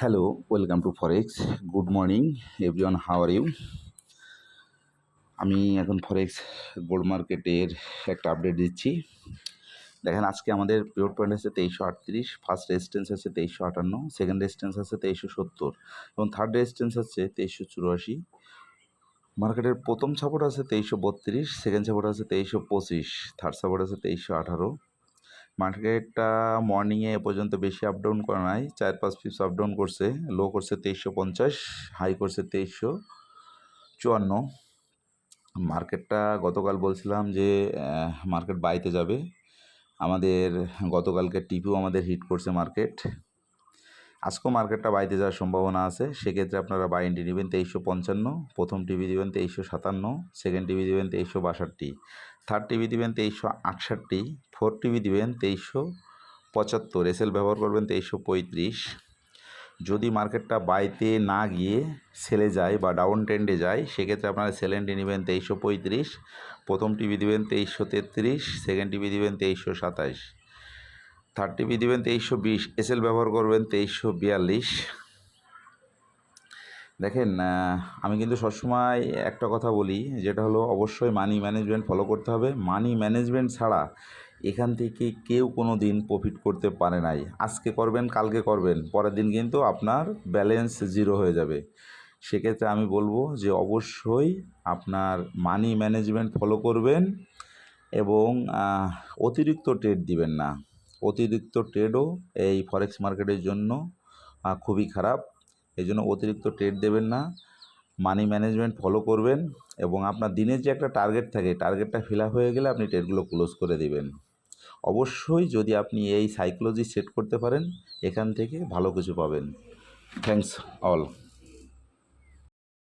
Hello, welcome to forex. Good morning everyone, how are you? আমি এখন ফরেক্স gold মার্কেটের একটা আপডেট দিচ্ছি। দেখেন, আজকে আমাদের পিওর পয়েন্ট আছে 2338, ফার্স্ট রেজিস্ট্যান্স আছে 2358, সেকেন্ড রেজিস্ট্যান্স আছে 2370 এবং থার্ড রেজিস্ট্যান্স আছে 2384। মার্কেটের প্রথম সাপোর্ট আছে 2332, সেকেন্ড সাপোর্ট আছে 2325, থার্ড সাপোর্ট আছে 2318। মার্কেটটা মর্নিংয়ে এ পর্যন্ত বেশি আপ ডাউন করা নাই, 4-5 পিপস আপ ডাউন করছে। লো করছে 2350, হাই করছে 2354। মার্কেটটা গতকাল বলছিলাম যে মার্কেট বাইতে যাবে। আমাদের গতকালকে টিপিও আমাদের হিট করছে মার্কেট। আজকেও মার্কেটটা বাইতে যাওয়ার সম্ভাবনা আছে। সেক্ষেত্রে আপনারা বাই এন্ট্রি নেবেন 2355, প্রথম টিভি দেবেন 2357, সেকেন্ড টিভি দেবেন 2362, থার্ড টিভি দেবেন 2368, ফোর্থ টিভি দেবেন 2375, এসএল ব্যবহার করবেন 2335। যদি মার্কেটটা বাইতে না গিয়ে সেলে যায় বা ডাউন ট্রেন্ডে যায়, সেক্ষেত্রে আপনারা সেল এন্ট্রি নেবেন 2335, প্রথম টিভি দেবেন 2333, সেকেন্ড টিভি দেবেন 2327, থার্ড টিভি দেবেন 2320, এসএল ব্যবহার করবেন 2342। দেখেন, আমি কিন্তু সবসময় একটা কথা বলি, যেটা হলো অবশ্যই মানি ম্যানেজমেন্ট ফলো করতে হবে। মানি ম্যানেজমেন্ট ছাড়া এখান থেকে কেউ কোনো দিন প্রফিট করতে পারে নাই। আজকে করবেন, কালকে করবেন, পরের দিন কিন্তু আপনার ব্যালেন্স জিরো হয়ে যাবে। সেক্ষেত্রে আমি বলবো যে অবশ্যই আপনার মানি ম্যানেজমেন্ট ফলো করবেন এবং অতিরিক্ত ট্রেড দিবেন না। অতিরিক্ত ট্রেডও এই ফরেক্স মার্কেটের জন্য খুবই খারাপ। এই জন্য অতিরিক্ত ট্রেড দেবেন না, মানি ম্যানেজমেন্ট ফলো করবেন এবং আপনার দিনের যে একটা টার্গেট থাকে, টার্গেটটা ফিল আপ হয়ে গেলে আপনি ট্রেডগুলো ক্লোজ করে দিবেন। অবশ্যই যদি আপনি এই সাইকোলজি সেট করতে পারেন, এখান থেকে ভালো কিছু পাবেন। Thanks all.